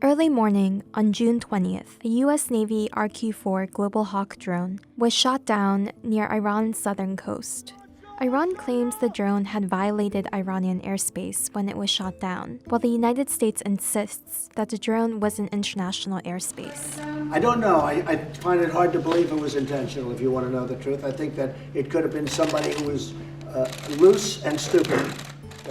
Early morning on June 20th, a U.S. Navy RQ-4 Global Hawk drone was shot down near Iran's southern coast. Iran claims the drone had violated Iranian airspace when it was shot down, while the United States insists that the drone was in international airspace. I don't know. I find it hard to believe it was intentional, if you want to know the truth. I think that it could have been somebody who was loose and stupid.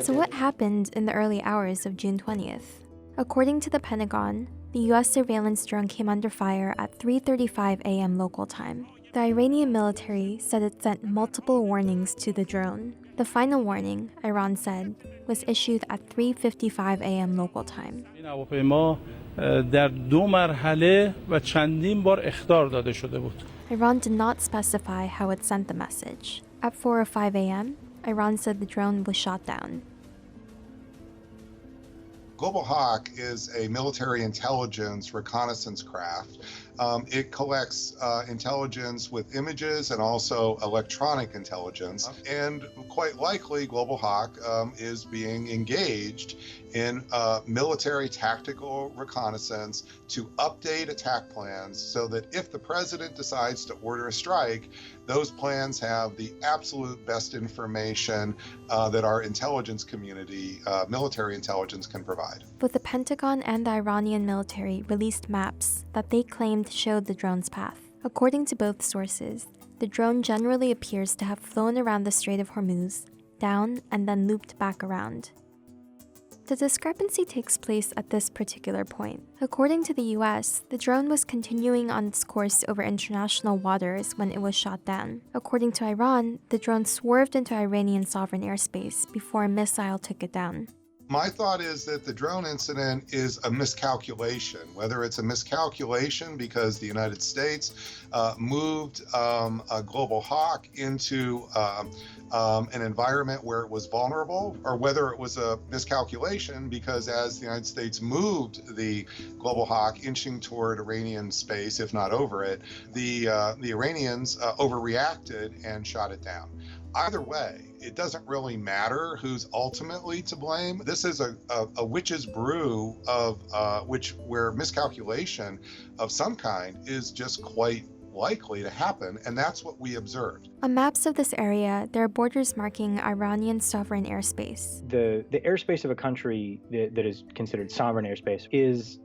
So what happened in the early hours of June 20th? According to the Pentagon, the U.S. surveillance drone came under fire at 3:35 a.m. local time. The Iranian military said it sent multiple warnings to the drone. The final warning, Iran said, was issued at 3:55 a.m. local time. این هواپیما در دو مرحله و چندین بار اخطار داده شده بود. Iran did not specify how it sent the message. At 4:05 a.m., Iran said the drone was shot down. Global Hawk is a military intelligence reconnaissance craft. It collects intelligence with images and also electronic intelligence. And quite likely, Global Hawk is being engaged in military tactical reconnaissance to update attack plans so that if the president decides to order a strike, those plans have the absolute best information that our intelligence community, military intelligence, can provide. Both the Pentagon and the Iranian military released maps that they claimed showed the drone's path. According to both sources, the drone generally appears to have flown around the Strait of Hormuz, down, and then looped back around. The discrepancy takes place at this particular point. According to the US, the drone was continuing on its course over international waters when it was shot down. According to Iran, the drone swerved into Iranian sovereign airspace before a missile took it down. My thought is that the drone incident is a miscalculation, whether it's a miscalculation because the United States moved a Global Hawk into an environment where it was vulnerable, or whether it was a miscalculation because as the United States moved the Global Hawk inching toward Iranian space, if not over it, the Iranians overreacted and shot it down. Either way, it doesn't really matter who's ultimately to blame. This is a witch's brew of where miscalculation of some kind is just quite likely to happen, and that's what we observed. On maps of this area, there are borders marking Iranian sovereign airspace. The airspace of a country that is considered sovereign airspace is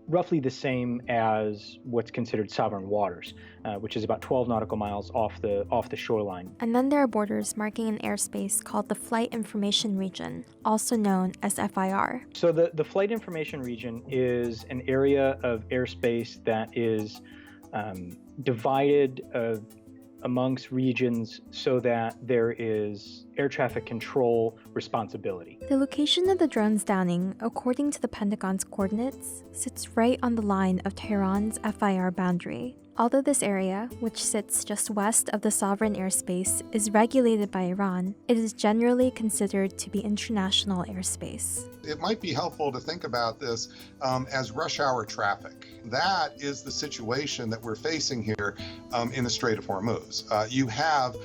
roughly the same as what's considered sovereign waters, which is about 12 nautical miles off the shoreline. And then there are borders marking an airspace called the Flight Information Region, also known as FIR. So the Flight Information Region is an area of airspace that is divided amongst regions so that there is air traffic control responsibility. The location of the drone's downing, according to the Pentagon's coordinates, sits right on the line of Tehran's FIR boundary. Although this area, which sits just west of the sovereign airspace, is regulated by Iran, it is generally considered to be international airspace. It might be helpful to think about this as rush hour traffic. That is the situation that we're facing here in the Strait of Hormuz. You have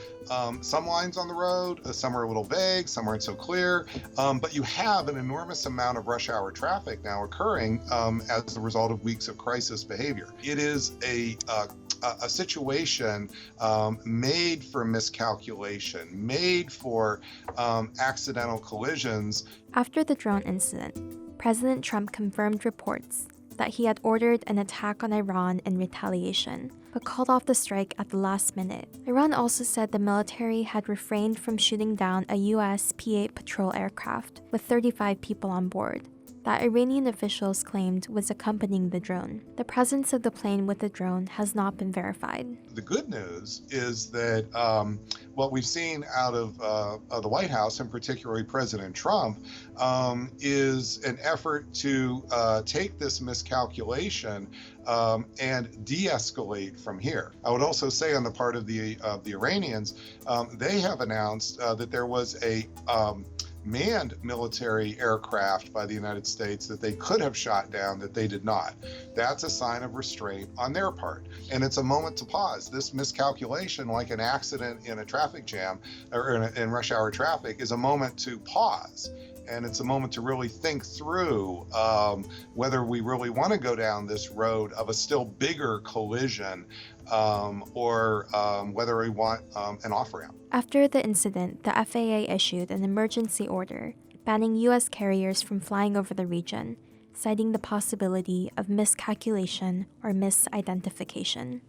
some lines on the road, some are a little vague, some aren't so clear, but you have an enormous amount of rush hour traffic now occurring as a result of weeks of crisis behavior. It is a situation made for miscalculation, made for accidental collisions. After the drone incident, President Trump confirmed reports that he had ordered an attack on Iran in retaliation, but called off the strike at the last minute. Iran also said the military had refrained from shooting down a US P-8 patrol aircraft with 35 people on board that Iranian officials claimed was accompanying the drone. The presence of the plane with the drone has not been verified. The good news is that what we've seen out of the White House, and particularly President Trump, is an effort to take this miscalculation and de-escalate from here. I would also say on the part of the Iranians, they have announced that there was a manned military aircraft by the United States that they could have shot down that they did not. That's a sign of restraint on their part. And it's a moment to pause. This miscalculation, like an accident in a traffic jam or in rush hour traffic, is a moment to pause And it's a moment to really think through whether we really want to go down this road of a still bigger collision or whether we want an off-ramp. After the incident, the FAA issued an emergency order banning U.S. carriers from flying over the region, citing the possibility of miscalculation or misidentification.